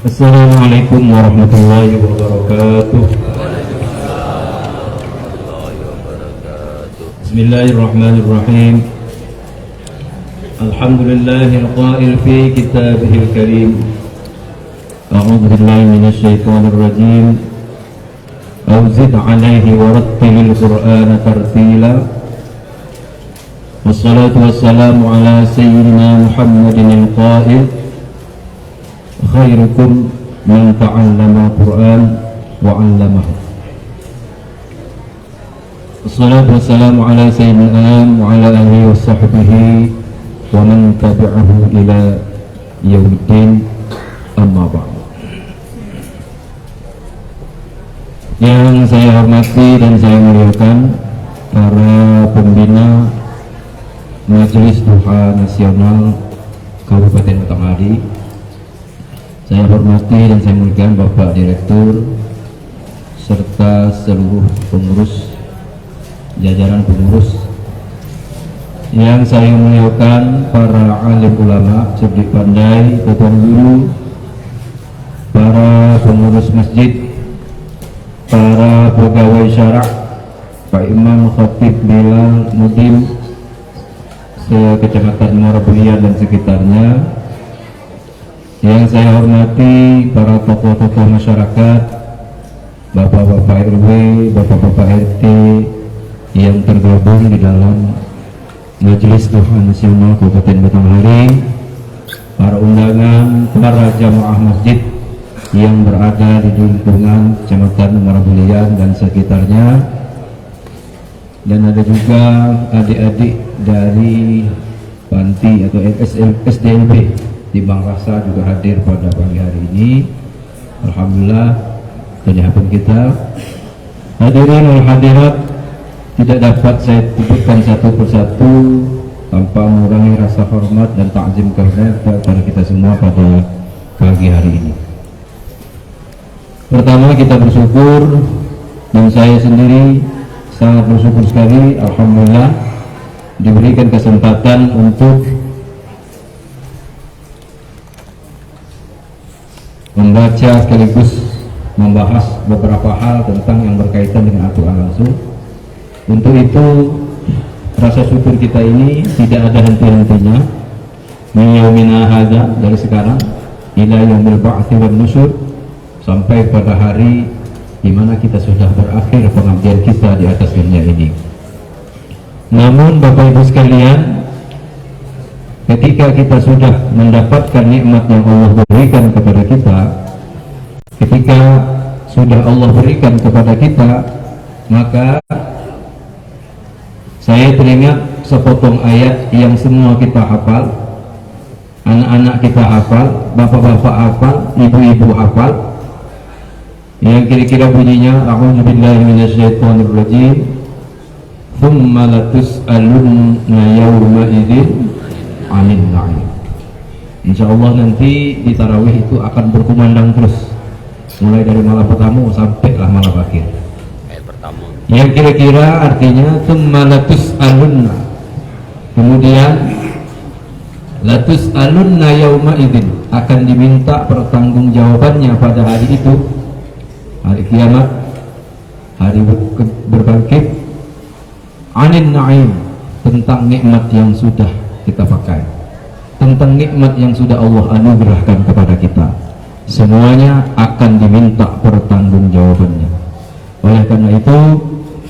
Assalamualaikum warahmatullahi wabarakatuh. Bismillahirrahmanirrahim. Alhamdulillahil qail fi kitabihil karim. A'udzu billahi minasyaitonir rajim. Auzid 'alaihi warattilil qur'ana tartila. Wassalatu wassalamu ala sayyidina Muhammadin al-qail khairukum man ta'allama Qur'an wa 'allamahu. Wassalatu wassalamu ala sayyidina Adam wa ala alihi wa sahbihi wa man tabi'ahu ila yaumiddin, amma ba'd. Yang saya hormati dan saya muliakan para pembina Majelis Duha Nasional Kabupaten Batanghari. Saya hormati dan saya muliakan Bapak Direktur serta seluruh pengurus, jajaran pengurus. Yang saya muliakan para alim ulama, cerdik pandai, tuan guru, para pengurus masjid, para pegawai syara', Pak Imam, Khatib, Bilal, Mudim, Kecamatan Muara dan sekitarnya. Yang saya hormati para tokoh-tokoh masyarakat, Bapak-Bapak RW, Bapak-Bapak RT yang tergabung di dalam Majelis Duha Nasional Kabupaten Batanghari, para undangan, para jamaah masjid yang berada di lingkungan Kecamatan Muara dan sekitarnya, dan ada juga adik-adik dari panti atau SDLB di Bang Rasa juga hadir pada pagi hari ini. Alhamdulillah, kehadiran kita. Hadirin wal hadirat, tidak dapat saya sebutkan satu persatu tanpa mengurangi rasa hormat dan takzim kepada kita semua pada pagi hari ini. Pertama, kita bersyukur, dan saya sendiri sangat bersyukur sekali, alhamdulillah, diberikan kesempatan untuk membaca sekaligus membahas beberapa hal tentang yang berkaitan dengan Al-Quran langsung. Untuk itu, rasa syukur kita ini tidak ada henti-hentinya. Min yaumina hadza, dari sekarang ila yaumil ba'tsi wan nusyur, sampai pada hari di mana kita sudah berakhir pengabdian kita di atas dunia ini. Namun Bapak Ibu sekalian, ketika kita sudah mendapatkan nikmat yang Allah berikan kepada kita, ketika sudah Allah berikan kepada kita, maka saya teringat sepotong ayat yang semua kita hafal, anak-anak kita hafal, bapak-bapak hafal, ibu-ibu hafal, yang kira-kira bunyinya, a'udzubillahi minasyaitonirrajim, tsumma latus'alunna yawma idzin 'anil na'im. Insyaallah nanti di tarawih itu akan berkumandang terus, mulai dari malam pertama sampailah malam akhir. Yang kira-kira artinya tsumma latus'alunna, kemudian latus'alunna yawma idzin, akan diminta pertanggungjawabannya pada hari itu, hari kiamat, hari berbangkit, 'anil na'im, tentang nikmat yang sudah kita pakai, tentang nikmat yang sudah Allah anugerahkan kepada kita. Semuanya akan diminta pertanggungjawabannya. Oleh karena itu,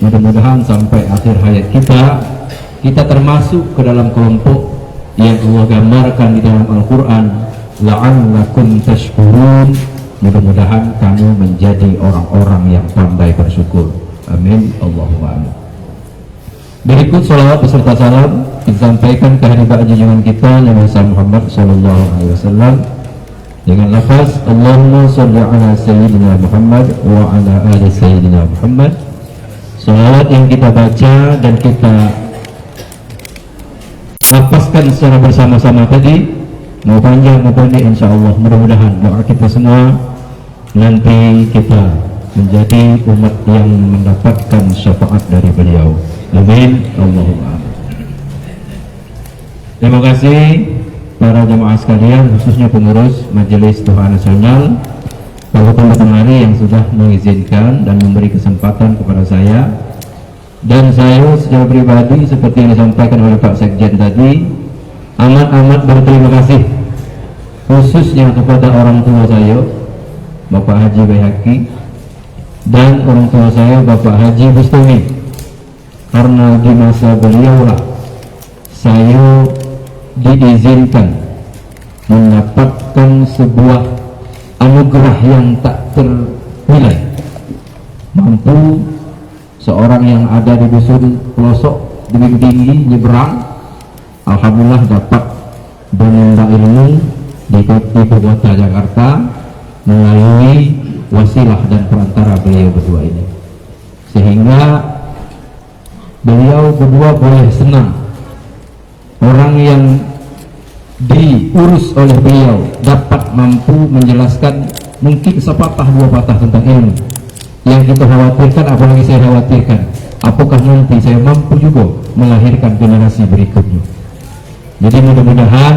mudah-mudahan sampai akhir hayat kita termasuk ke dalam kelompok yang Allah gambarkan di dalam Al-Quran, la'allakum tashkurun. Mudah-mudahan kamu menjadi orang-orang yang pandai bersyukur. Amin, Allahumma amin. Berikut salawat beserta salam disampaikan ke hadirat junjungan kita Nabi Muhammad SAW dengan lafaz Allahumma sholli ala sayyidina Muhammad wa ala ali sayyidina Muhammad. Salawat yang kita baca dan kita lapaskan secara bersama-sama tadi, mau panjang mau pendek, insyaallah mudah-mudahan doa kita semua nanti kita menjadi umat yang mendapatkan syafaat dari beliau. Amin, Allahumma amin. Terima kasih para jemaah sekalian, khususnya pengurus Majelis Doa Nasional Kabupaten Batanghari yang sudah mengizinkan dan memberi kesempatan kepada saya, dan saya secara pribadi seperti yang disampaikan oleh Pak Sekjen tadi amat berterima kasih khususnya kepada orang tua saya Bapak Haji Bayhaki dan orang tua saya Bapak Haji Bustami, karena di masa beliaulah saya diizinkan mendapatkan sebuah anugerah yang tak ternilai, mampu seorang yang ada di dusun pelosok tebing tinggi nyeberang, alhamdulillah dapat menimba ilmu di ibu kota Jakarta melalui wasilah dan perantara beliau berdua ini, sehingga beliau berdua boleh senang orang yang diurus oleh beliau dapat mampu menjelaskan mungkin sepatah dua patah tentang ilmu yang kita khawatirkan. Apalagi saya khawatirkan apakah nanti saya mampu juga melahirkan generasi berikutnya. Jadi mudah-mudahan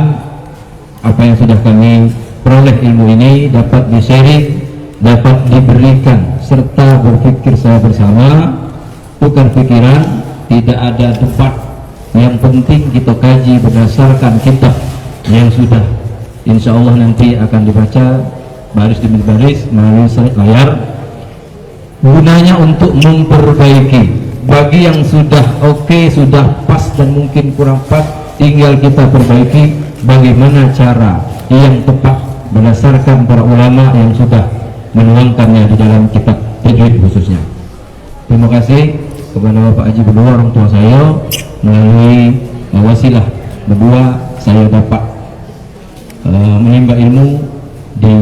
apa yang sudah kami peroleh ilmu ini dapat di-sharing, dapat diberikan, serta berpikir saya bersama, bukan pikiran, tidak ada debat. Yang penting kita kaji berdasarkan kitab yang sudah insya Allah nanti akan dibaca baris demi baris melalui layar, gunanya untuk memperbaiki. Bagi yang sudah oke, sudah pas dan mungkin kurang pas, tinggal kita perbaiki bagaimana cara yang tepat berdasarkan para ulama yang sudah menuangkannya di dalam kitab tajwid khususnya. Terima kasih kepada Bapak Haji berdua, orang tua saya, melalui wasilah berdua saya dapat menimba ilmu di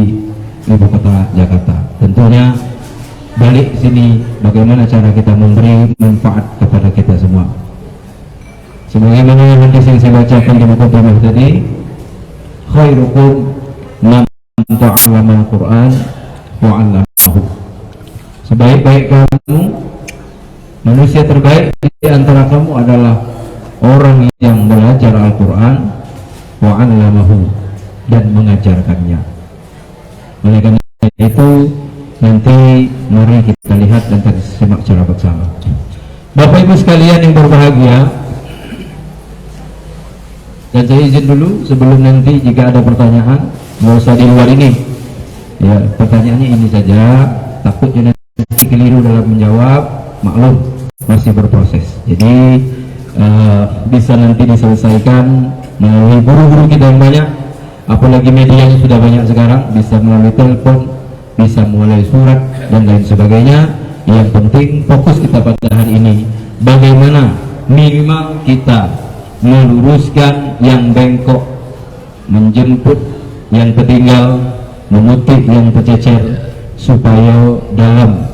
ibu kota Jakarta. Tentunya balik sini bagaimana cara kita memberi manfaat kepada kita semua. Sebagaimana hadis yang saya bacakan di mukadimah tadi, khairukum man ta'allama al-Qur'an wa 'allamahu. Sebaik-baik kamu, manusia terbaik di antara kamu adalah orang yang belajar Al-Quran wa 'allamahu dan mengajarkannya. Oleh karena itu nanti mari kita lihat dan kita simak secara bersama. Bapak Ibu sekalian yang berbahagia, dan saya izin dulu sebelum nanti jika ada pertanyaan nggak usah di luar ini ya, pertanyaannya ini saja, takutnya nanti keliru dalam menjawab, maklum masih berproses, jadi bisa nanti diselesaikan melalui guru-guru kita yang banyak, apalagi medianya sudah banyak sekarang, bisa melalui telepon, bisa melalui surat dan lain sebagainya. Yang penting fokus kita pada hari ini bagaimana minimal kita meluruskan yang bengkok, menjemput yang tertinggal, memutih yang tercecer, supaya dalam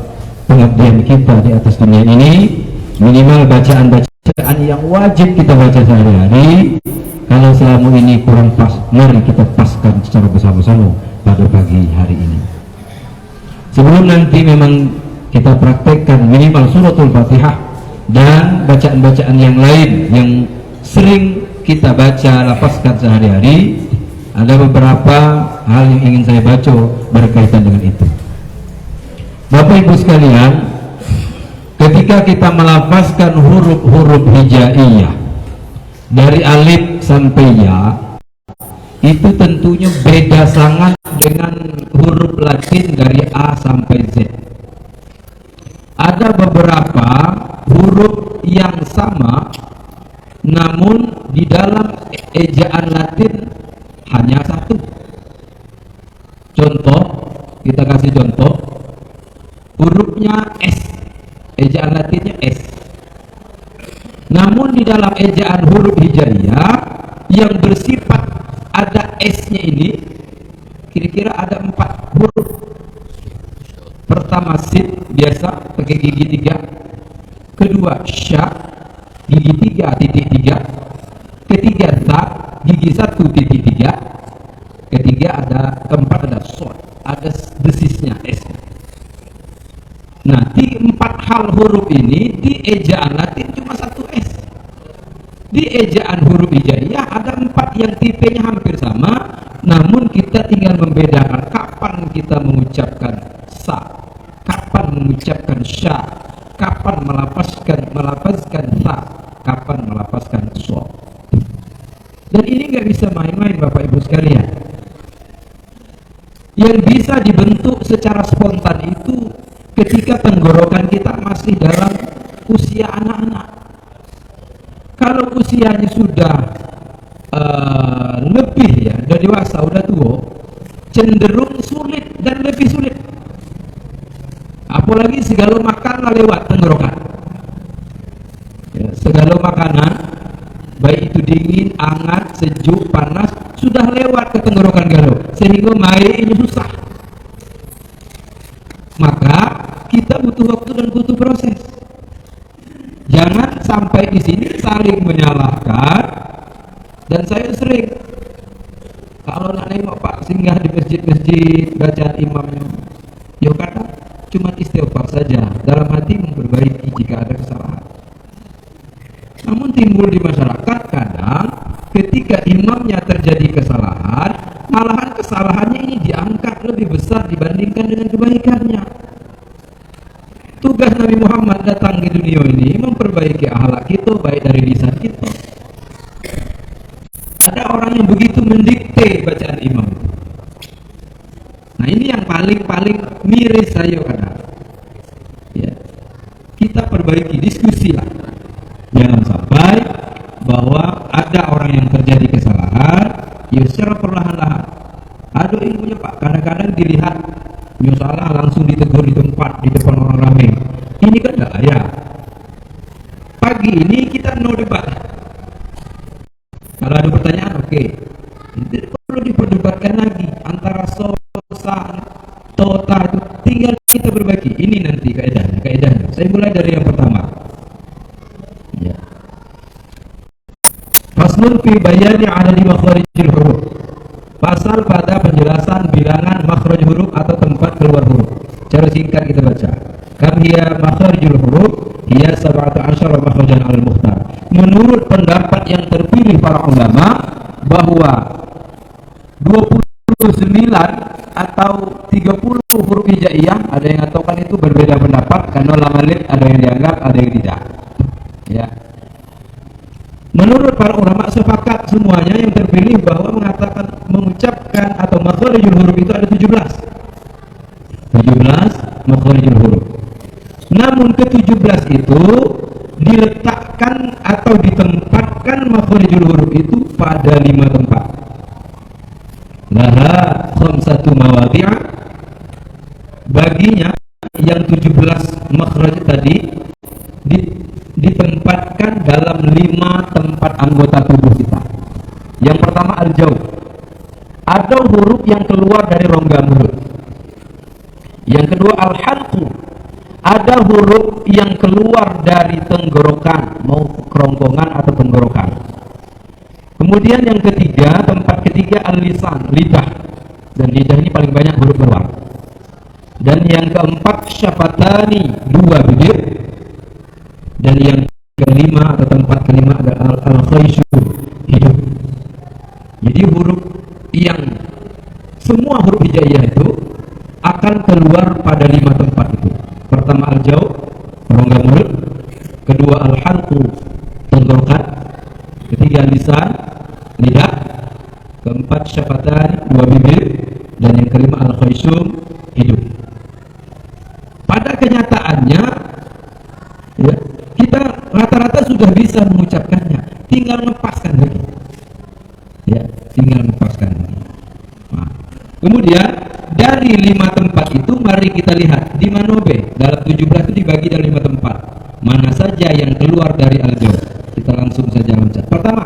pengabdian kita di atas dunia ini minimal bacaan-bacaan yang wajib kita baca sehari-hari, kalau selama ini kurang pas, mari kita paskan secara bersama-sama pada pagi hari ini. Sebelum nanti memang kita praktekkan minimal suratul Fatihah dan bacaan-bacaan yang lain yang sering kita baca lapaskan sehari-hari, ada beberapa hal yang ingin saya baca berkaitan dengan itu. Bapak Ibu sekalian, ketika kita melafazkan huruf-huruf hijaiyah dari alif sampai ya, itu tentunya beda sangat dengan huruf Latin dari A sampai Z. Ada beberapa huruf yang sama, namun di dalam ejaan Latin hanya satu. Contoh, kita kasih contoh, hurufnya S, ejaan Latinnya S. Namun di dalam ejaan huruf hijaiyah yang bersifat ada S-nya ini, kira-kira ada 4 huruf. Pertama sin, biasa pakai gigi 3. Kedua sya, gigi 3.3. Ketiga ta, gigi 1.3. Ketiga keempat ada sod, ada desisnya S. Nah, di 4 hal huruf ini di ejaan Latin cuma 1 S. Di ejaan huruf hijaiyah ada 4 yang tipenya hampir sama, namun kita tinggal membedakan kapan kita mengucapkan sa, kapan mengucapkan sya, kapan melafazkan ta, kapan melafazkan so. Dan ini nggak bisa main-main Bapak Ibu sekalian. Yang bisa dibentuk secara spontan itu ketika tenggorokan kita masih dalam usia anak-anak. Kalau usianya sudah lebih ya, udah dewasa, udah tua, cenderung sulit dan lebih sulit. Apalagi segala makanan lewat tenggorokan. Ya, segala makanan, baik itu dingin, hangat, sejuk, panas, sudah lewat ke tenggorokan galau, sehingga ini susah. Maka kita butuh waktu dan butuh proses. Jangan sampai di sini saling menyalahkan. Dan saya sering kalau nak nengok Pak singgah di masjid-masjid bacaan imamnya, ya kadang cuma istighfar saja, dalam hati memperbaiki jika ada kesalahan. Namun timbul di masyarakat kadang ketika imamnya terjadi kesalahan, malahan kesalahannya ini diangkat lebih besar dibandingkan dengan kebaikannya. Tugas Nabi Muhammad datang ke dunia ini memperbaiki akhlak kita, baik dari lisan kita. Ada orang yang begitu mendikte bacaan imam. Nah ini yang paling miris saya kadang. Ya. Kita perbaiki, diskusi lah. Jangan sampai bahwa ada orang yang terjadi kesalahan, ya secara perlahan-lahan. Ada ilmunya Pak, kadang-kadang dilihat punya salah langsung ditegur di tempat, di depan orang ramai. Ini kan enggak ya. Pagi ini kita no debat. Kalau ada pertanyaan, oke. Tidak perlu diperdebatkan lagi antara sosa, tota itu. Tinggal kita berbagi. Ini nanti kaedahnya. Saya mulai dari yang pertama. Ya. Faslun fi bayani adadi makharijil huruf. Pasal pada penjelasan bilangan makhraj huruf atau tempat keluar huruf. Cara singkat kita baca. Kam hiya makharijul huruf hiya 17 makhrajan al-mukhtar. Menurut pendapat yang terpilih para ulama bahwa 29 atau 30 huruf hijaiyah, ada yang mengatakan itu berbeda pendapat karena ulama lain ada yang dianggap, ada yang tidak. Ya. Menurut para ulama sepakat semuanya yang terpilih bahwa mengatakan mengucapkan atau makharijul huruf itu ada 17 makharijul huruf. Namun ke-17 itu diletakkan atau ditempatkan makharijul huruf itu pada 5 tempat. Laha khamsatu mawadhi'a, baginya yang 17 makhraj tadi ditempatkan dalam 5 tempat anggota tubuh kita. Yang pertama al-jauh, ada huruf yang keluar dari rongga mulut. Yang kedua al-halqu, ada huruf yang keluar dari tenggorokan, mau kerongkongan atau tenggorokan. Kemudian yang ketiga, tempat ketiga al-lisan, lidah. Dan lidah ini paling banyak huruf keluar. Dan yang keempat syafatani, 2 bibir. Dan yang kelima atau tempat kelima adalah al-khayshum, hidung. Jadi huruf yang semua huruf hijaiyah itu akan keluar pada 5 tempat itu. Pertama al-jauh, rongga mulut. Kedua al-halqu, tenggorokan. Ketiga lisan, lidah. Keempat syafatan, 2 bibir. Dan yang kelima al-khayshum, hidung. Pada kenyataannya ya, kita rata-rata sudah bisa mengucapkannya, tinggal lepaskan lagi. Ya, tinggal lepaskan lagi. Nah, kemudian dari 5 tempat itu mari kita lihat di mana dalam 17 itu dibagi dari 5 tempat. Mana saja yang keluar dari al-jauh. Kita langsung saja loncat. Pertama,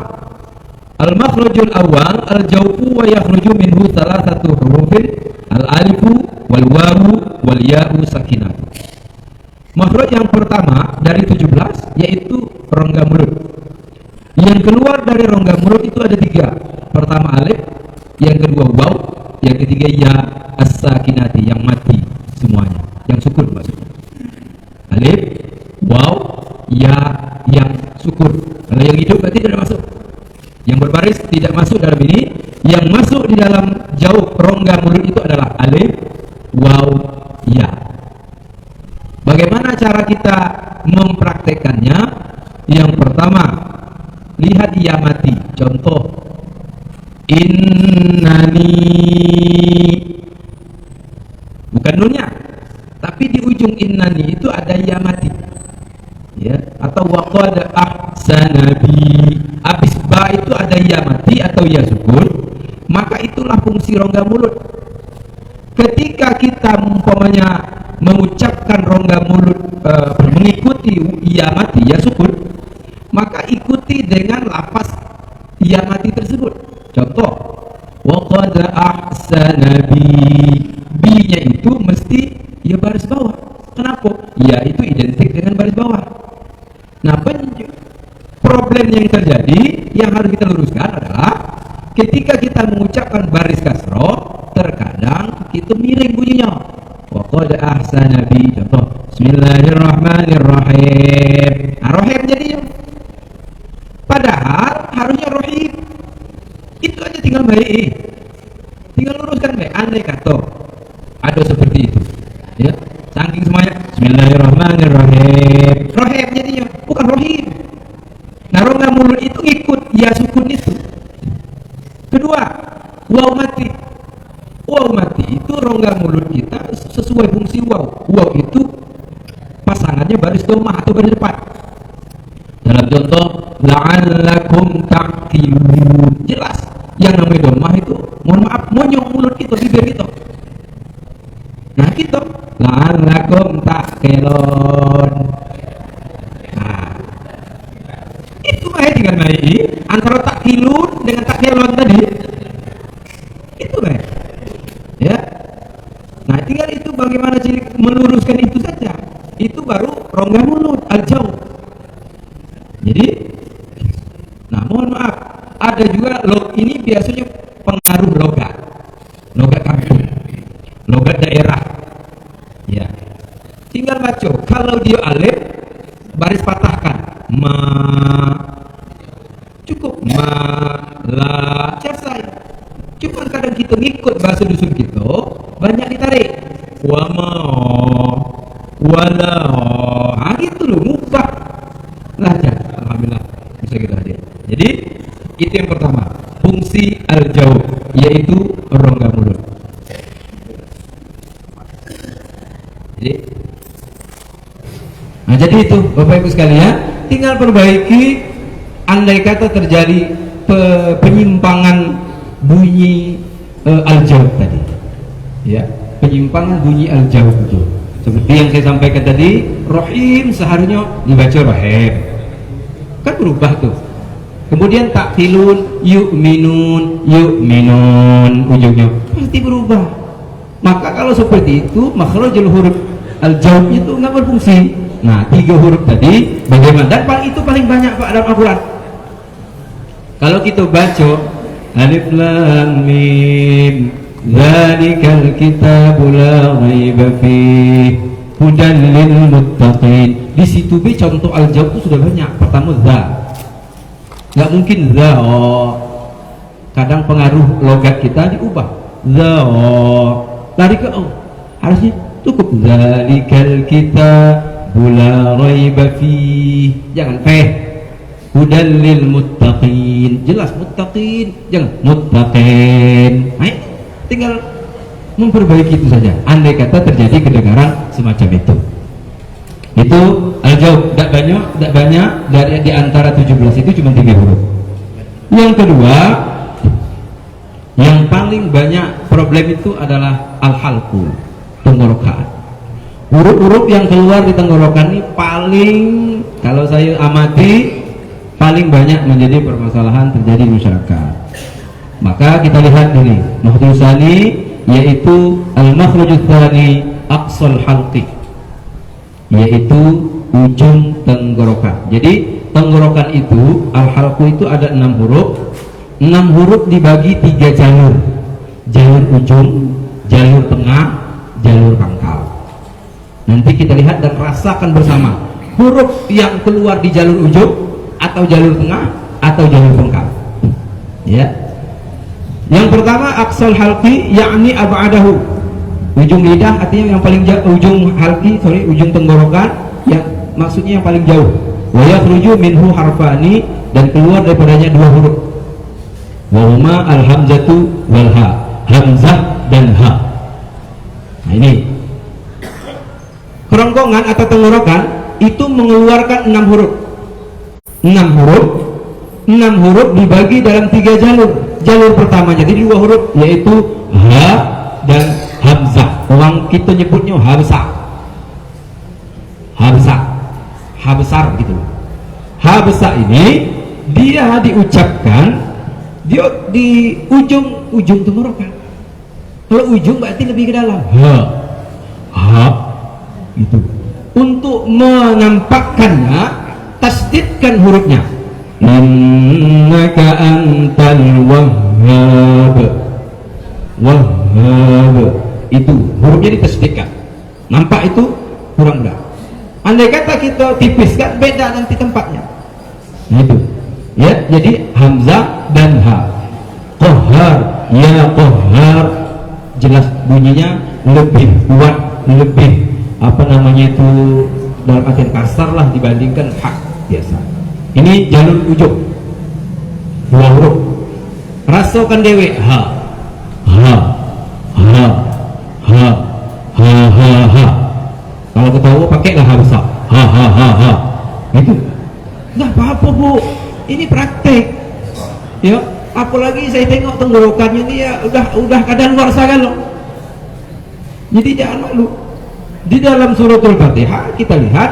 al-makhrajul awal al-jawfu wa yakhruju minhu thalathatu hurufin al-alifu wal wawu wal ya'u sakinah. Makhraj yang pertama dari 17 yaitu rongga mulut. Yang keluar dari rongga mulut itu ada 3. Pertama alif, yang kedua waw, yang ketiga ya as-sakinati, yang mati semuanya, yang sukun maksudnya. Alif, waw, ya yang sukun. Kalau yang hidup berarti tidak masuk. Yang berbaris tidak masuk dalam ini. Yang masuk di dalam jauh rongga mulut itu adalah alif, waw, ya. Bagaimana cara kita mempraktekannya? Yang pertama, lihat ia mati. Contoh, innani, bukan nunnya, tapi di ujung innani itu ada ia mati, ya. Atau waqad ahsana bi, habis ba itu ada ia mati atau ia sukun, maka itulah fungsi rongga mulut. Ketika kita umpamanya mengucapkan rongga mulut mengikuti ia mati, ya sukun, maka ikuti dengan lafaz ia mati tersebut. Contoh, waqad ahsana bi, bi-nya itu mesti ya baris bawah. Kenapa? Ya itu identik dengan baris bawah. Nah, problem yang terjadi yang harus kita luruskan adalah ketika kita mengucapkan baris kasroh, terkadang itu miring bunyinya. Waqad ahsana bi, contoh, bismillahirrahmanirrahim. Nah, rohim jadinya. Padahal harusnya rohim. Itu aja tinggal baik, tinggal luruskan baik. Andai kata ada seperti itu, ya, saking semuanya bismillahirrahmanirrahim, rohim jadinya, bukan rohim. Nah, rongga mulut itu ikut ya sukun itu. Kedua, waw mati. Waw mati itu rongga mulut kita sesuai fungsi waw. Waw itu pasangannya baris domah atau baris depan. Dalam contoh, la'allakum ta'qilun, jelas yang namanya domah itu, mohon maaf, monyong mulut kita, bibir kita. Nah, kita la'allakum ta'qilun. Nah, itu baik dengan baik antara ta'qilun dengan ta'qilun tadi. Itu baik, ya. Nah, tinggal itu bagaimana meluruskan itu saja. Itu baru rongga mulut al-jauh. Jadi, nah mohon maaf, ada juga ini biasanya pengaruh logat kampung, logat daerah, ya. Tinggal baca, kalau dia alif baris patahkan, ma, cukup, ma, la, selesai. Cuma kadang kita ngikut bahasa dusun kita, banyak ditarik, wa ma, wala, gitu loh, mubah lancar. Alhamdulillah bisa kita hadir. Jadi itu yang pertama, fungsi al-jauh, yaitu rongga mulut. Jadi itu Bapak Ibu sekalian, tinggal perbaiki. Andai kata terjadi penyimpangan bunyi al-jauh tadi, ya, penyimpangan bunyi al-jauh itu seperti yang saya sampaikan tadi, rohim seharusnya dibaca rohim, kan berubah tuh. Kemudian ta'qilun, yu'minun, ujungnya pasti berubah. Maka kalau seperti itu, makhrajul huruf al-jauh itu nggak berfungsi. Nah, 3 huruf tadi bagaimana? Dan itu paling banyak Pak dalam Al-Quran. Kalau kita baca alif lam mim, dzalikal kitabu la raiba fihi hudan lil muttaqin. Di situ B contoh al-jauh itu sudah banyak. Pertama za, nggak mungkin za, kadang pengaruh logat kita diubah, za, lari ke o, harusnya cukup dzalikal kitabu la raiba fihi, jangan feh, hudan lil muttaqin, jelas muttaqin, jangan muttaqin. Nah, tinggal memperbaiki itu saja. Andai kata terjadi kedengaran semacam itu al-jauh, tidak banyak dari di antara 17 itu cuma 3 huruf. Yang kedua, yang paling banyak problem itu adalah al-halqu, tenggorokan. Huruf-huruf yang keluar di tenggorokan ini paling, kalau saya amati, paling banyak menjadi permasalahan terjadi di masyarakat. Maka kita lihat ini makhraj tsani, yaitu al-makhraj tsani aqsal halqi, yaitu ujung tenggorokan. Jadi tenggorokan itu, al-halqu itu ada 6 huruf. 6 huruf dibagi 3 jalur. Jalur ujung, jalur tengah, jalur pangkal. Nanti kita lihat dan rasakan bersama huruf yang keluar di jalur ujung atau jalur tengah atau jalur pangkal. Ya. Yang pertama aqsal halqi yakni ab'adahu, ujung lidah artinya yang paling jauh, ujung tenggorokan yang maksudnya yang paling jauh. Wa yakhruju minhu harfani, dan keluar daripadanya dua huruf, wa huma al-hamzatu wal ha, hamzah dan ha. Nah ini kerongkongan atau tenggorokan itu mengeluarkan 6 huruf. 6 huruf dibagi dalam 3 jalur. Jalur pertamanya jadi 2 huruf, yaitu ha dan hamzah. Orang kita nyebutnya hamzah, ha besar gitu. Ha besar ini dia diucapkan dia di ujung tenggorokan. Kalau ujung berarti lebih ke dalam, ha itu. Untuk menampakkannya, tasdidkan hurufnya, innaka antal wahhab, itu hurufnya ditasdidkan. Nampak itu kurang benar. Andai kata kita tipiskan, beda nanti tempatnya. Nah itu ya, jadi hamzah dan ha. Qahhar, ya qahhar, jelas bunyinya lebih kuat, lebih apa namanya itu, dalam artian kasar lah dibandingkan hak biasa. Ini jalur ujung 2 huruf. Rasakan dewe, ha. Kalau ketawa pakailah ha besar, ha. Itu nggak apa-apa bu, ini praktek ya. Apalagi saya tengok tenggorokannya ini ya udah kadaluarsa loh. Jadi jangan malu. Di dalam suratul Fatihah kita lihat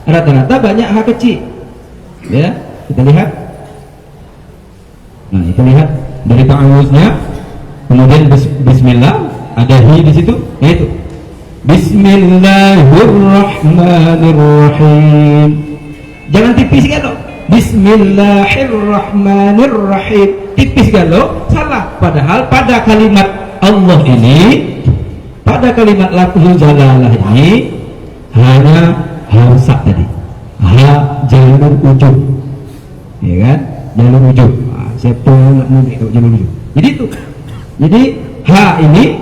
rata-rata banyak ha kecil ya, kita lihat. Nah kita lihat dari ta'awuznya, kemudian bismillah, ada hi di situ, yaitu bismillahirrahmanirrahim. Jangan tipis kan lo, bismillahirrahmanirrahim, tipis kan lo, salah. Padahal pada kalimat Allah ini, pada kalimat lafzul jalalah ini hanya hamzah tadi, ha jalur ujung, ya kan, jalur ujung. Saya pun jalur ujung. Jadi itu, jadi ha ini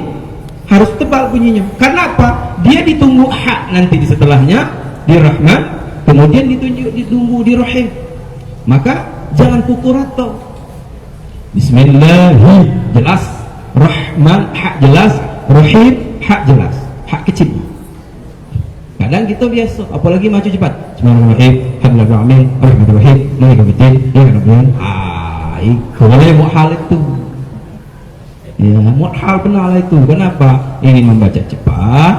harus tebal bunyinya. Karena apa? Dia ditunggu ha nanti di setelahnya di rahman, kemudian ditunggu di rahim. Maka jangan pukul rata. Bismillahi jelas, rahman ha jelas, rahim hak jelas, hak kecil. Kadang kita biasa, apalagi maju cepat. Bismillahirrahmanirrahim, alhamdulillahirrahmanirrahim, arrahmanirrahim, maliki yaumiddin, iyyaka na'budu. Boleh muhal itu. Ya, muhal benar itu. Kenapa? Ingin membaca cepat,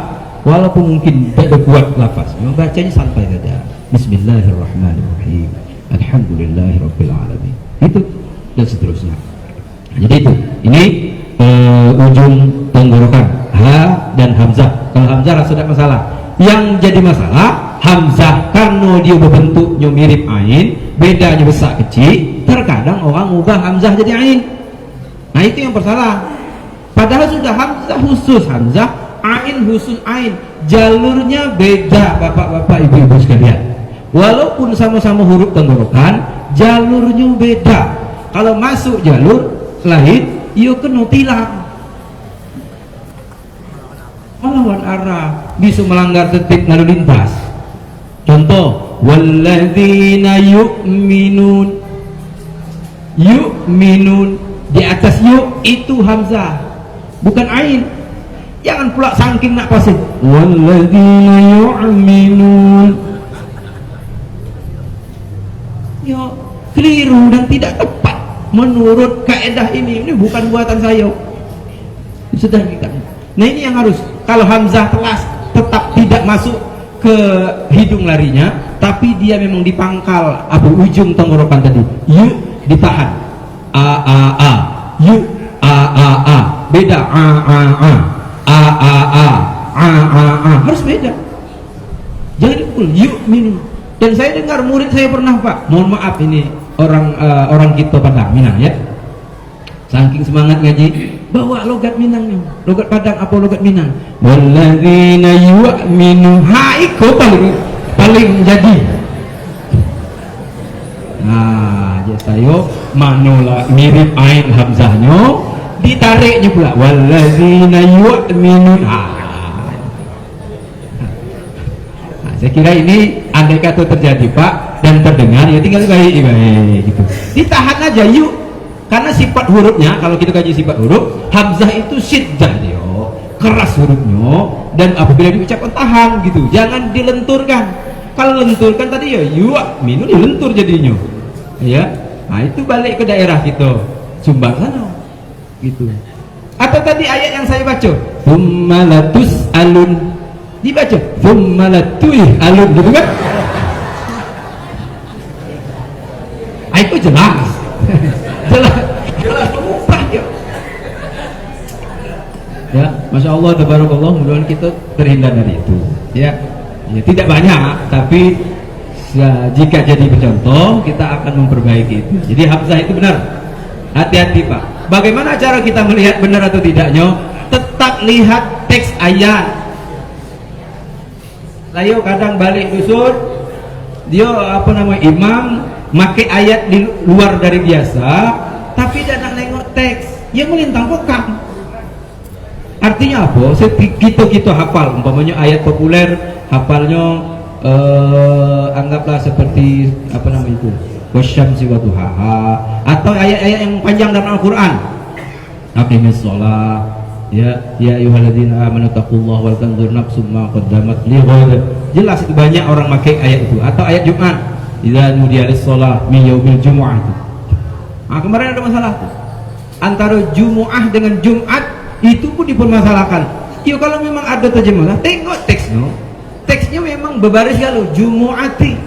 walaupun mungkin tidak kuat lafaz, membacanya santai saja. Bismillahirrahmanirrahim, alhamdulillahirabbil alamin. Itu dan seterusnya. Jadi itu, ini ujung tenggorokan, ha dan hamzah. Kalau hamzah sudah masalah. Yang jadi masalah hamzah karena dia berbentuknya mirip ain, bedanya besar kecil. Terkadang orang ubah hamzah jadi ain. Nah itu yang bersalah. Padahal sudah hamzah khusus hamzah, ain khusus ain. Jalurnya beda, bapak-bapak, ibu-ibu sekalian. Walaupun sama-sama huruf tenggorokan, jalurnya beda. Kalau masuk jalur lain, ia kena tilang, melawan arah, bisa melanggar tertib lalu lintas. Contoh, walladzina yu'minun, di atas yu itu hamzah, bukan ain. Jangan pula saking nak pasir walladzina yu'minun, ya keliru dan tidak tepat menurut kaedah ini bukan buatan saya, sudah kita. Nah ini yang harus, kalau hamzah telas tetap tidak masuk ke hidung larinya, tapi dia memang dipangkal apa ujung tenggorokan tadi, yu ditahan, a yu a beda, a harus beda, jangan dipukul yu minum. Dan saya dengar murid saya pernah, Pak, mohon maaf ini orang kita Padang Minang ya, saking semangat ngaji bawa logat Minangnya, logat Padang apa logat Minang, walladzina yu'minu, haiko paling jadi. Nah jadi saya manola mirip ain hamzahnya ditariknya pula walladzina yu'minun. Saya kira ini andai kata terjadi Pak dan terdengar ya tinggal baik gitu. Ditahan aja yuk, karena sifat hurufnya kalau kita kaji sifat huruf, hamzah itu syiddah dia, keras hurufnya, dan apabila diucapkan tahan gitu, jangan dilenturkan. Kalau lenturkan tadi ya yuk minum dilentur jadinya, ya. Nah itu balik ke daerah kita Sumbang sana gitu. Atau tadi ayat yang saya baca, tsummalatus alun, dibaca tsummalatuih alun gitu kan. Itu jelas jelas mufrad ya. Masya Allah tabarakallah, mudah-mudahan kita terhindar dari itu ya. Ya tidak banyak, tapi ya, jika jadi contoh kita akan memperbaiki itu. Jadi hamzah itu benar, hati-hati Pak. Bagaimana cara kita melihat benar atau tidaknya? Tetap lihat teks ayat. Layo kadang balik dusun dia apa namanya imam make ayat di luar dari biasa, tapi tidak nengok teks, dia melintang kokang. Artinya apa? Kita hafal, umpamanya ayat populer, hafalnya anggaplah seperti apa namanya itu, wasyamsi wa duhaha, atau ayat-ayat yang panjang dalam Al-Quran, aqimis sholat, ya ayyuhalladzina amanu taqullaha wal tanzur nafsum ma qaddamat lighad. Jelas itu banyak orang pakai ayat itu. Atau ayat Jumat, idza nudiya lis-shalah min yaumil jumu'ah itu. Nah, kemarin ada masalah tuh antara Jumu'ah dengan Jumat, itu pun dipermasalahkan. Ya kalau memang ada terjemahan, tengok teksnya. Teksnya memang berbaris kalau Jumu'ati.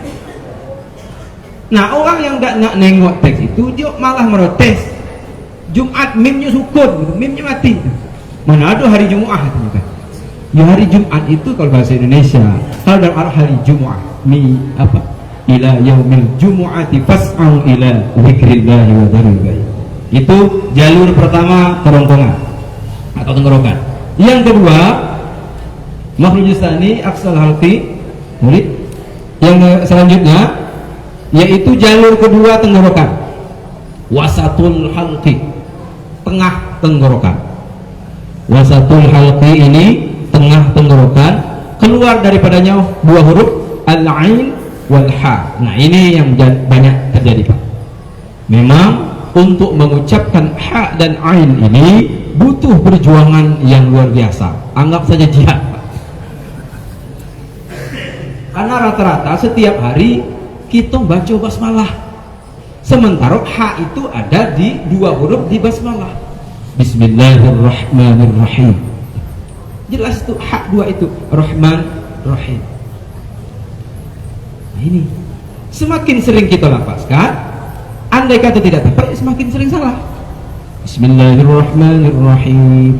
Nah, orang yang enggak nak nengok teks itu dia malah merotes. Jumat mimnya sukun, mimnya mati. Mana ada hari Jumu'ah itu kan? Ya hari Jumat itu kalau bahasa Indonesia, kalau dalam hari Jumu'ah mi apa? Ila yaumil jumu'ati fas'au ila dzikrillahi wa dzarul bai'. Itu jalur pertama kerongkongan atau tenggorokan. Yang kedua, makhrujus tsani aqsal halqi, murid. Yang selanjutnya yaitu jalur kedua tenggorokan. Wasatul halqi, tengah tenggorokan. Wasatul halqi ini tengah tenggorokan, keluar daripadanya dua huruf al-ain wal ha. Nah ini yang banyak terjadi Pak. Memang untuk mengucapkan ha dan ain ini butuh perjuangan yang luar biasa. Anggap saja jihad Pak. Karena rata-rata setiap hari kita baca basmalah, sementara ha itu ada di dua huruf di basmalah. Bismillahirrahmanirrahim. Jelas itu hak dua itu, Rahman Rahim. Nah, ini semakin sering kita lafazkan, andai kata tidak tepat, semakin sering salah. Bismillahirrahmanirrahim.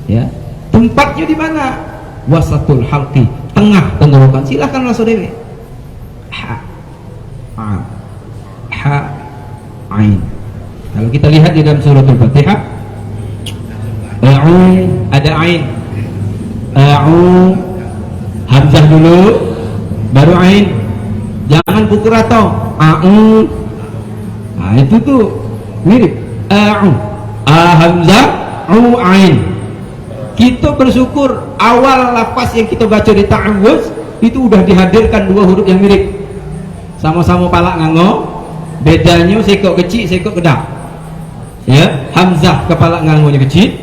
Ya, tempatnya di mana? Wasatul halqi, tengah tenggorokan. Silakan langsung dewe. Ha, a, ha, ain. Kalau kita lihat di dalam suratul Fatihah, ada ain. Hamzah dulu baru ain, jangan pukul rata. Nah itu tuh mirip hamzah ain. Kita bersyukur awal lafaz yang kita baca di ta'awuz itu udah dihadirkan dua huruf yang mirip, sama-sama palak ngango, bedanya sekok kecil sekok gedak ya. Hamzah kepala ngangonya kecil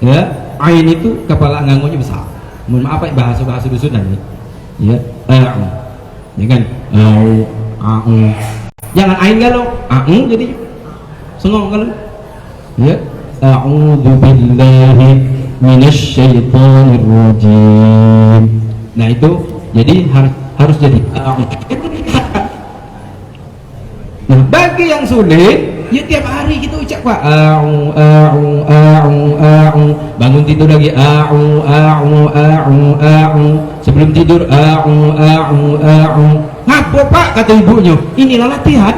ya, ain itu kepala ngangonya besar. Mohon maaf Pak, bahasa dusunan ya. Jangan jangan ain galau jadi sengong kalau ya. A'udzu billahi minasyaitonir rajim. Nah itu jadi harus jadi nah, bagi yang sulit ya tiap hari kita ucap Pak, bangun tidur lagi sebelum tidur ngapa Pak, kata ibunya, inilah latihan.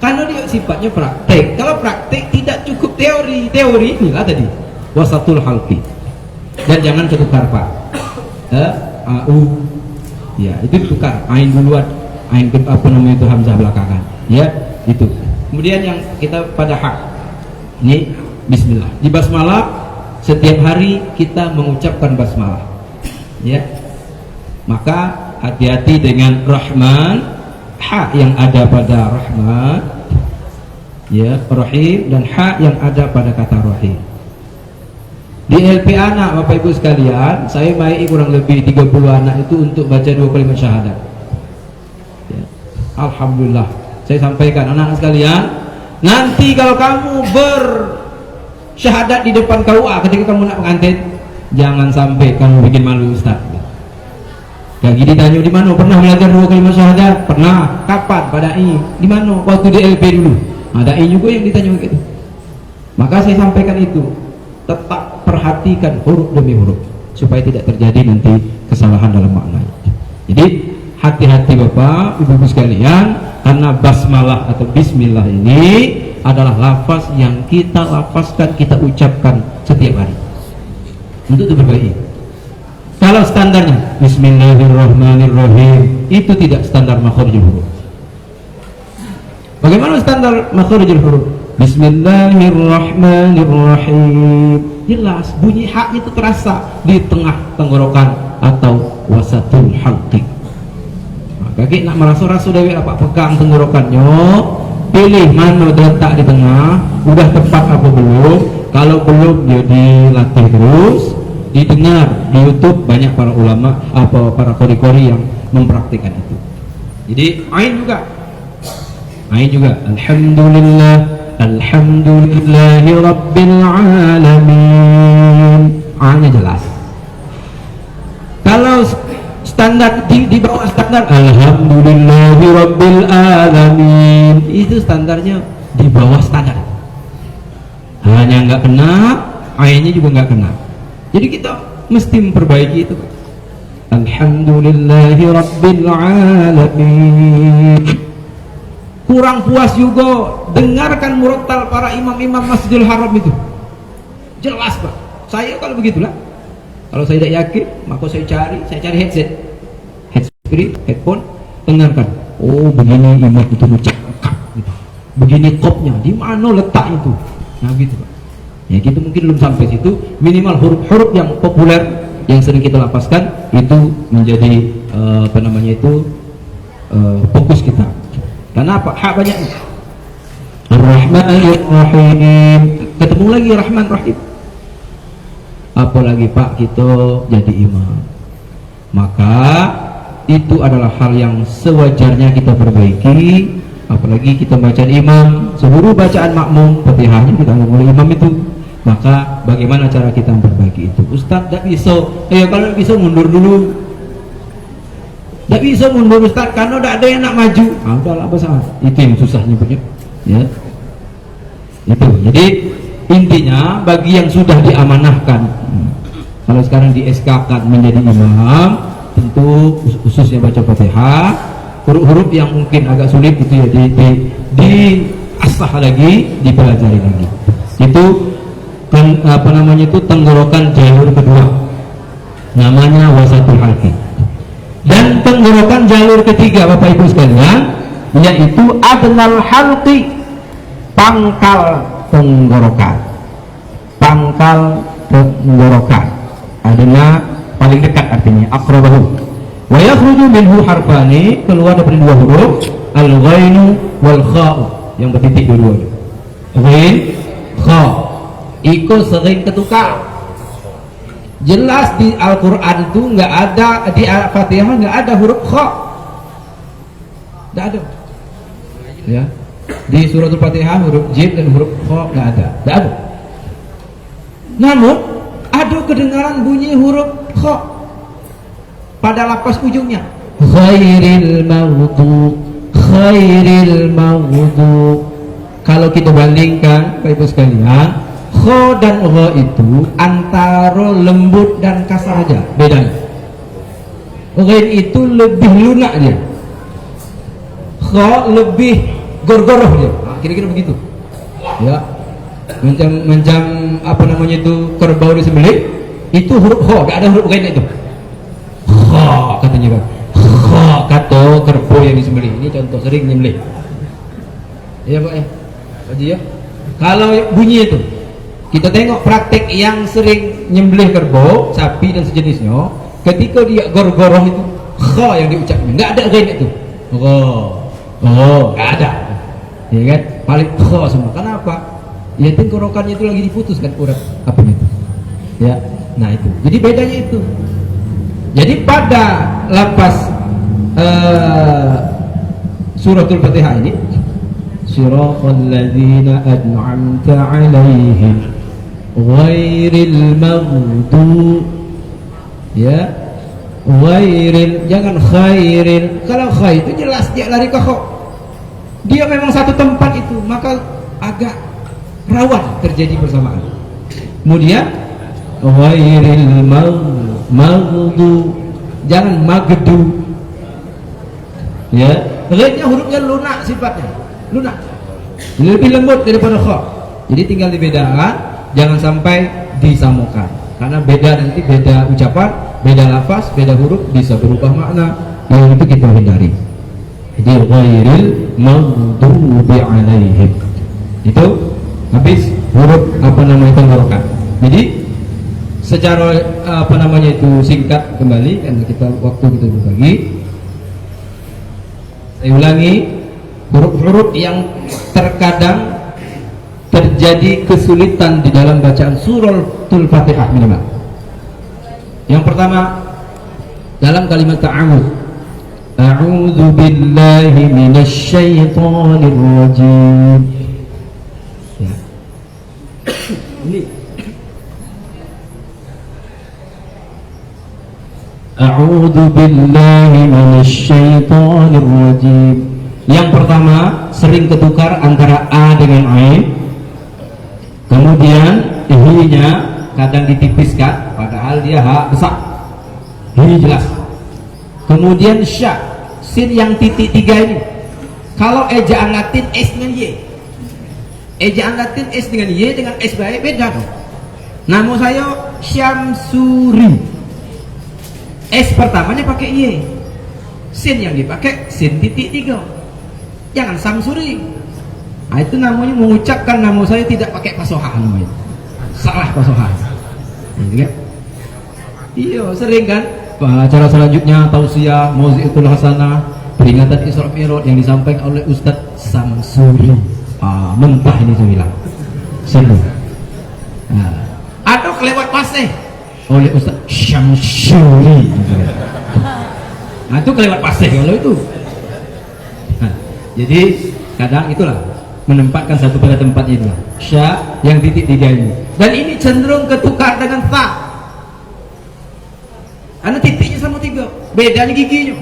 Karena dia sifatnya praktek. Kalau praktek tidak cukup teori inilah tadi wasatul halqi. Dan jangan ketukar Pak, ya itu tukar, ain duluan, ain apa namanya itu hamzah belakangan ya itu. Kemudian yang kita pada hak ini bismillah. Di basmalah setiap hari kita mengucapkan basmalah. Ya. Maka hati-hati dengan Rahman, ha yang ada pada Rahman, ya, Rahim, dan ha yang ada pada kata Rahim. Di LP anak Bapak Ibu sekalian, saya mai kurang lebih 30 anak itu untuk baca 2 kalimat syahadat. Ya. Alhamdulillah, saya sampaikan anak-anak sekalian, nanti kalau kamu bersyahadat di depan KUA ketika kamu nak pengantin, jangan sampai kamu bikin malu Ustaz. Lagi ditanya di mana pernah belajar 2 kalimat syahadat? Pernah. Kapan? Pada I. Di mana? Waktu di LP dulu. Ada I juga yang ditanya begitu. Maka saya sampaikan itu, tetap perhatikan huruf demi huruf supaya tidak terjadi nanti kesalahan dalam makna. Jadi hati-hati Bapak Ibu sekalian, karena basmalah atau bismillah ini adalah lafaz yang kita lafazkan, kita ucapkan setiap hari untuk berbaik. Kalau standarnya Bismillahirrahmanirrahim, itu tidak standar makharijul huruf. Bagaimana standar makharijul huruf? Bismillahirrahmanirrahim. Jelas bunyi hak itu terasa di tengah tenggorokan atau wasatul halqi. Kaki nak merasa-rasa dewe apa pegang tenggorokannya, pilih mana letak di tengah, udah tepat apa belum. Kalau belum, dia dilatih terus, didengar di YouTube, banyak para ulama atau para kori-kori yang mempraktikkan itu. Jadi ain juga alhamdulillah, alhamdulillahi rabbil alamin. A-nya jelas. Kalau standar di bawah standar alhamdulillahi rabbil alamin, itu standarnya di bawah standar, hanya nggak kena, ainnya juga nggak kena. Jadi kita mesti memperbaiki itu. Alhamdulillahi rabbil alamin. Kurang puas juga, dengarkan murattal para imam-imam Masjidil Haram itu. Jelas Pak. Saya kalau begitulah. Kalau saya tidak yakin, maka saya cari headset. Headphone, dengarkan. Oh, begini imam itu mengucapkan gitu. Begini kopnya, di mana letak itu? Nah gitu Pak. Ya kita mungkin belum sampai situ, minimal huruf-huruf yang populer yang sering kita lapaskan itu menjadi fokus kita. Karena apa? Hak banyak. Ar-Rahmanir-Rahim. Ketemu lagi Rahman Rahim. Apalagi Pak kita jadi imam, maka itu adalah hal yang sewajarnya kita perbaiki. Apalagi kita bacaan imam, seluruh bacaan makmum Fatihahnya ditanggung oleh imam itu. Maka bagaimana cara kita memperbaiki itu? Ustaz tidak bisa, kalau tidak bisa mundur dulu. Tidak bisa mundur Ustaz, karena tidak ada yang nak maju. Udahlah apa salah? Itu yang susah nyebutnya. Ya. Itu. Jadi intinya bagi yang sudah diamanahkan, kalau sekarang di SK-kan menjadi imam, tentu khususnya baca Fatihah, huruf-huruf yang mungkin agak sulit itu ya diasah lagi, dipelajari lagi. Itu itu tenggorokan jalur kedua, namanya wasatul halqi. Dan tenggorokan jalur ketiga Bapak Ibu sekalian, yaitu adnal halqi, pangkal tenggorokan. Pangkal tenggorokan adalah paling dekat, artinya aqrabahu. Wa yakhruju minhu harfani, keluar dari 2 huruf, al-ghainu wal kha'u, yang bertitik dua-duanya. Ghain, kha. Iko sering ketukar. Jelas di Al-Quran itu nggak ada, di Al-Fatihah nggak ada huruf kha, nggak ada. Ya, di surat Al-Fatihah huruf jim dan huruf kha nggak ada. Namun ada kedengaran bunyi huruf kha pada lapas ujungnya. Khairil maghdu. Kalau kita bandingkan Bapak Ibu sekalian, kha dan gha itu antara lembut dan kasar aja bedanya. Ghain itu lebih lunak dia, kha lebih gorgoroh dia. Kira-kira begitu. Ya, macam kerbau disembelih itu huruf kha, enggak ada huruf ghain itu. Kha katanya Pak. Kha kata kerbau yang disembelih. Ini contoh sering nyembelih. Ya Pak ya. ya. Kalau bunyi itu, kita tengok praktek yang sering nyembelih kerbau, sapi dan sejenisnya, ketika dia gor-goroh itu, kha yang diucapkan, nggak ada ghain itu. Nggak ada. Ya kan? Paling kha semua. Kenapa? Ya tenggorokannya itu lagi diputus kan urat apa itu. Ya. Nah itu. Jadi bedanya itu. Jadi pada lapas suratul Fatihah ini, siratal ladzina an'amta 'alaihim ghairil maghdubi, ya, ghairil, jangan khairil. Kalau khair itu jelas dia lari ke kha. Dia memang satu tempat itu, maka agak rawan terjadi bersamaan. Kemudian ghairil maghdubi, jangan magdu, ya. Ghairnya hurufnya lunak sifatnya, lunak, lebih lembut daripada kha. Jadi tinggal dibedakan, jangan sampai disamakan, karena beda nanti, beda ucapan, beda lafaz, beda huruf, bisa berubah makna. Yang itu kita hindari. Jadi ghairil maghdubi 'alaihim itu habis huruf apa namanya tenggorokan. Jadi secara apa namanya itu singkat kembali, karena kita waktu kita berbagi. Saya ulangi, huruf-huruf yang terkadang terjadi kesulitan di dalam bacaan suratul Fatihah minimal. Yang pertama, dalam kalimat ta'awudz, a'udzu billahi minasyaitonir rajim. Ya. Ini a'udzu billahi minasyaitonir rajim. Yang pertama sering ketukar antara a dengan ain. Kemudian hi-nya kadang ditipiskan padahal dia ha besar. Hi jelas. Kemudian sya, sin yang titik 3 ini. Kalau ejaan Latin s dengan y. Ejaan Latin s dengan y dengan s baik beda dong. Nama saya Syamsuri. S pertamanya pakai y. Sin yang dipakai sin titik 3. Jangan Samsuri. Nah, itu namanya mengucapkan nama saya tidak pakai fasohah namanya. Salah fasohah. Iya, iya sering kan. Acara selanjutnya tausiah Mau'izatul Hasanah, peringatan Isra Mi'raj yang disampaikan oleh Ustadz Samsuri. Mentah ini saya bilang. Sungguh. Atau kelewat paseh oleh Ustadz Syamsuri. Nah itu kelewat paseh kalau itu. Jadi kadang itulah menempatkan satu pada tempatnya itu. Sya yang titik 3 ini. Dan ini cenderung ketukar dengan ta. Karena titiknya sama 3. Bedanya giginya.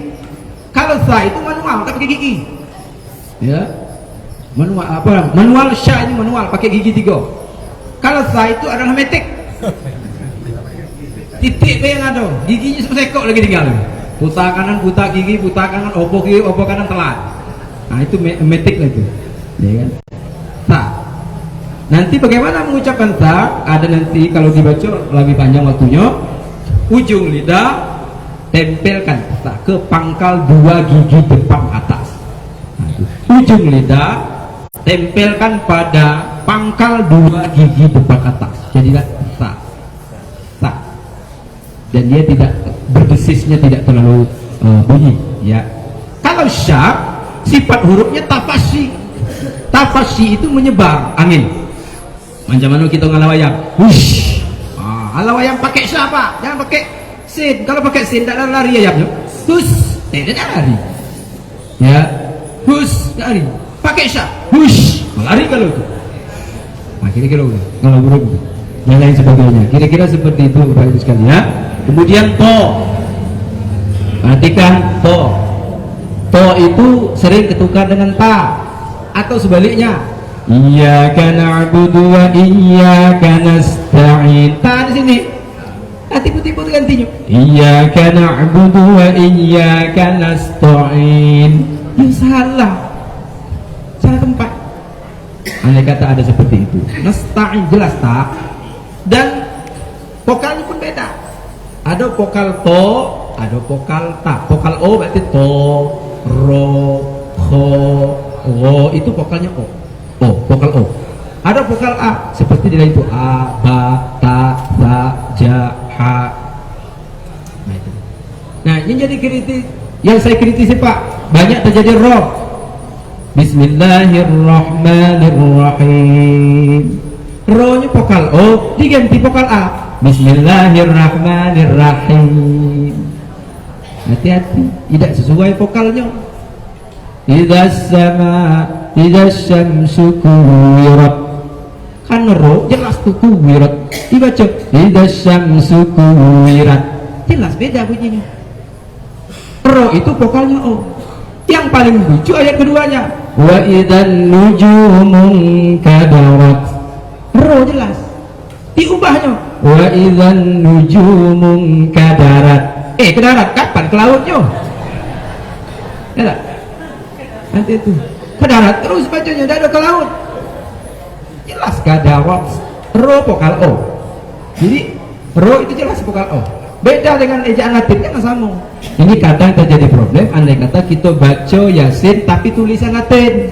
Kalau ta itu manual tak pakai gigi. Ya. Manual apa? Manual sya ini manual pakai gigi 3. Kalau ta itu adalah metik. Titik yang ada, giginya seekor lagi tinggal. Putar kanan, putar gigi, putar kanan, opo kiri, opo kanan telat. Nah itu metik lah itu, ya kan? Ta. Nanti bagaimana mengucapkan ta? Ada nanti kalau dibaca lebih panjang waktunya. Ujung lidah tempelkan ta ke pangkal 2 gigi depan atas. Nah, ujung lidah tempelkan pada pangkal 2 gigi depan atas. Jadilah ta. Ta. Dan dia tidak berdesisnya tidak terlalu bunyi. Ya. Kalau sya sifat hurufnya tafasyi. Tafasyi itu menyebar angin. Macam mana kita ngalawayang? Hush. Alawayang pakai siapa? Jangan pakai sin. Kalau pakai sin tidak lari ya. Hush. Tidak lari. Ya. Hush lari. Pakai sya. Hush. Lari kalau itu. Nah, kira-kira kalau huruf dan lain sebagainya. Kira-kira seperti itu Bapak Ibu sekalian ya. Kemudian to. Perhatikan to. To itu sering ketukar dengan ta atau sebaliknya. Iyyaka na'budu wa iyyaka nasta'in. Ta di sini. Tipu-tipu gantinya. Iyyaka na'budu wa iyyaka nasta'in. Ya salah. Salah tempat. Andai kata ada seperti itu. Nasta'in jelas ta. Dan vokalnya pun beda. Ada vokal to, ada vokal ta. Vokal o berarti to, ro, ho, ro itu vokalnya o. O. vokal O. Ada vokal A seperti di lain itu A, ba, ta, za, ja, ha. Nah, itu. Nah, ini jadi kritis. Yang saya kritisi Pak, banyak terjadi roh. Bismillahirrahmanirrahim. Rohnya vokal O diganti vokal A. Bismillahirrahmanirrahim. Hati-hati, tidak sesuai vokalnya. Idzas sama, idzas syamsu kuwirat. Kan ro jelas tuh kuwirat. Dibaca idzas syamsu kuwirat. Jelas beda bunyinya. Ro itu vokalnya O. Yang paling lucu ayat keduanya. Wa idzan nujumun kadarat. Ro jelas. Diubahnya. Wa idzan nujumun kadarat. Ke darat kapan? Ke lautnya. Ya tak? Nanti itu ke darat terus bacanya, tidak ada ke laut. Jelas kadarat. Ro vokal O. Jadi ro itu jelas vokal O. Beda dengan ejaan Latin kan sama. Ini kadang terjadi problem andai kata kita baca Yasin tapi tulisan Latin.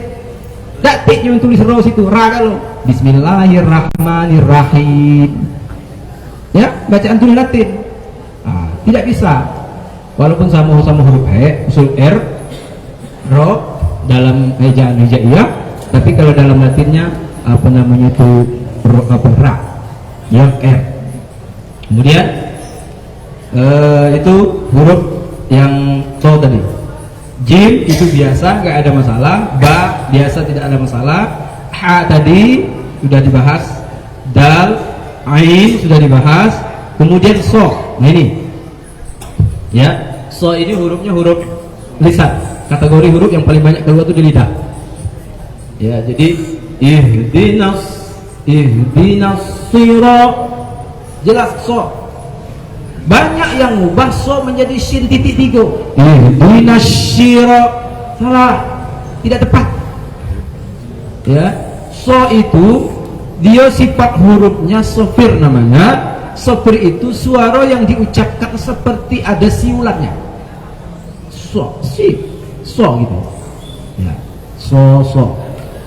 Datiknya tulis ro situ ra kalau Bismillahirrahmanirrahim. Ya, bacaan tulis Latin. Tidak bisa, walaupun sama-sama huruf E, usul R, ro dalam ejaan hijaiyah, tapi kalau dalam Latinnya apa namanya itu ro, apa ra, yang R. Kemudian itu huruf yang so tadi. Jim itu biasa, nggak ada masalah. Ba biasa, tidak ada masalah. Ha tadi sudah dibahas. Dal, ain sudah dibahas. Kemudian so, nah ini. Ya, so ini hurufnya huruf lisan, kategori huruf yang paling banyak keluar itu di lidah. Ya, jadi ihdinas sirat, jelas so. Banyak yang ubah so menjadi shin titik 3. Ihdinas sirat, salah, tidak tepat. Ya, so itu dia sifat hurufnya sofir namanya. Sofir itu suara yang diucapkan seperti ada siulannya. So gitu. Ya, so.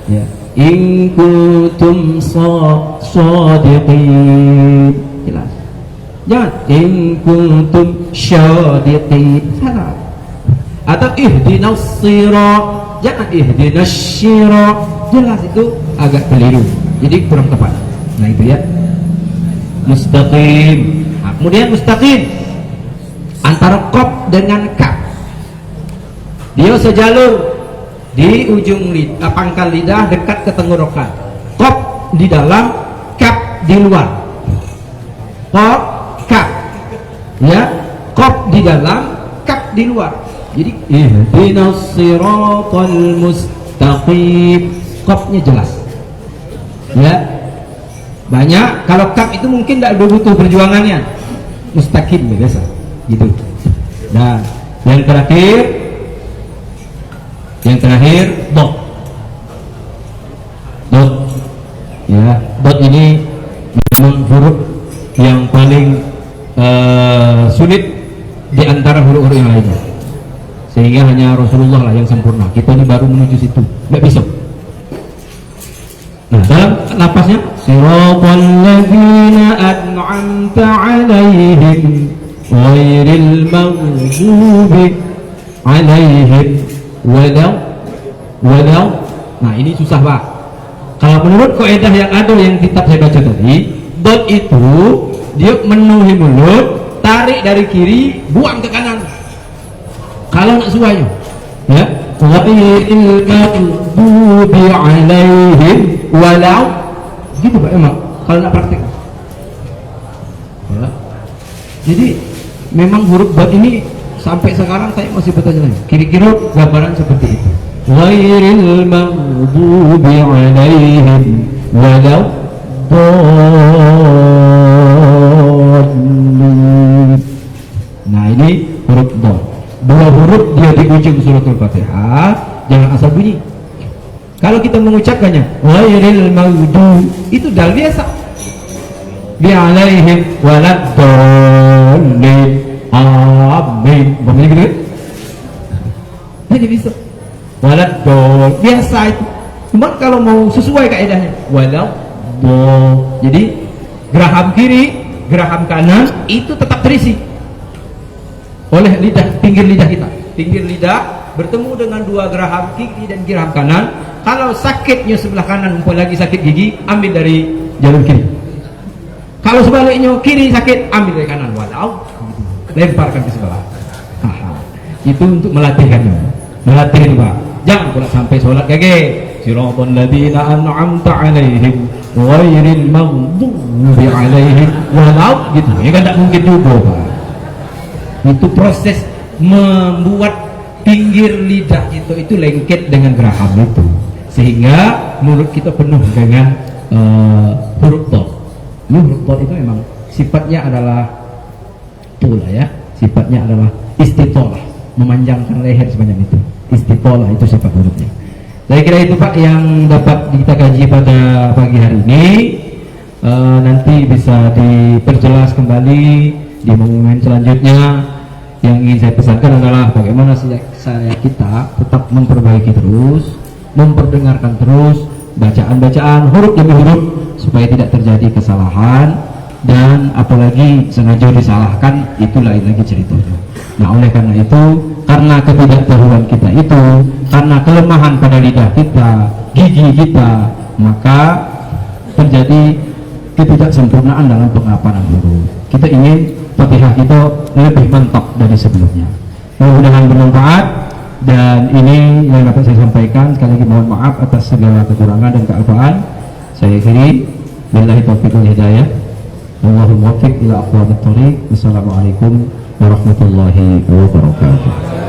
Ya, in kuntum shadiqin. Jelas. Jangan in kuntum syadiqin. Salah. Atau ihdinas sirat. Jangan ihdinas syirat. Jelas itu agak keliru. Jadi kurang tepat. Nah itu ya. Mustaqim. Nah, kemudian mustaqim antara qaf dengan kaf. Dia sejalur di ujung lidah, pangkal lidah dekat ke tenggorokan. Qaf di dalam, kaf di luar. Qaf, kaf. Ya, qaf di dalam, kaf di luar. Jadi ihdinas siratal mustaqim. Qafnya jelas. Ya. Banyak, kalau kaf itu mungkin tidak butuh perjuangannya. Mustaqim biasa gitu. Nah, yang terakhir dot. Ya, dot ini memang huruf yang paling sulit di antara huruf-huruf yang lainnya. Sehingga hanya Rasulullah lah yang sempurna. Kita ini baru menuju situ, nggak bisa. Nah, dalam lapasnya siratal ladzina an'amta 'alaihim ghairil maghdubi 'alaihim walau. Nah, ini susah Pak. Kalau menurut kaidah yang ada yang kitab saya baca tadi, dot itu dia menuhi mulut, tarik dari kiri, buang ke kanan. Kalau nak suanya, ya. Ghairil maghdubi 'alaihim walau, gitu Pak emang kalau nak praktik. Ya. Jadi memang huruf dot ini sampai sekarang saya masih bertanya, kira-kira gambaran seperti itu. Ghairil maghdubi 'alaihim walau dallin. Nah, ini huruf dot. Dua huruf dia di ujung suratul Fatihah, jangan asal bunyi. Kalau kita mengucapkannya ghairil maghdubi, itu dal biasa. Bi 'alaihim waladdallin. Amin. Bagaimana gitu? Ini bisa. Waladdallin biasa itu. Cuma kalau mau sesuai kaidahnya, walau jadi geraham kiri, geraham kanan itu tetap terisi oleh lidah, pinggir lidah kita. Pinggir lidah bertemu dengan dua geraham kiri dan geraham kanan. Kalau sakitnya sebelah kanan, umpamanya lagi sakit gigi, ambil dari jalur kiri. Kalau sebaliknya kiri sakit, ambil dari kanan. Walau lemparkan ke sebelah. Itu untuk melatihkannya. Melatih Pak. Jangan pula sampai sholat gage. Siratal ladzina an'amta 'alaihim ghairil maghdubi 'alaihim walau gitu. Ya kan tidak mungkin juga, Pak. Itu proses membuat pinggir lidah itu lengket dengan geraham itu, sehingga mulut kita penuh dengan huruf dha. Huruf dha itu memang sifatnya adalah tula ya. Sifatnya adalah istitolah, memanjangkan leher sepanjang itu. Istitolah itu sifat hurufnya. Saya kira itu Pak yang dapat kita kaji pada pagi hari ini. Nanti bisa diperjelas kembali di momen selanjutnya. Yang ingin saya pesankan adalah bagaimana kita tetap memperbaiki terus, memperdengarkan terus bacaan-bacaan huruf demi huruf supaya tidak terjadi kesalahan, dan apalagi sengaja disalahkan itu lain lagi ceritanya. Nah, oleh karena itu, karena ketidaktahuan kita itu, karena kelemahan pada lidah kita, gigi kita, maka terjadi ketidaksempurnaan dalam penghafalan huruf. Kita ingin Fatihah kita lebih mantap dari sebelumnya. Mudah-mudahan bermanfaat, dan ini yang dapat saya sampaikan. Sekali lagi mohon maaf atas segala kekurangan dan kealpaan. Saya akhiri, billahi taufiq wal hidayah. Allahumma waffiq ila aqwamit thoriq. Wassalamualaikum warahmatullahi wabarakatuh.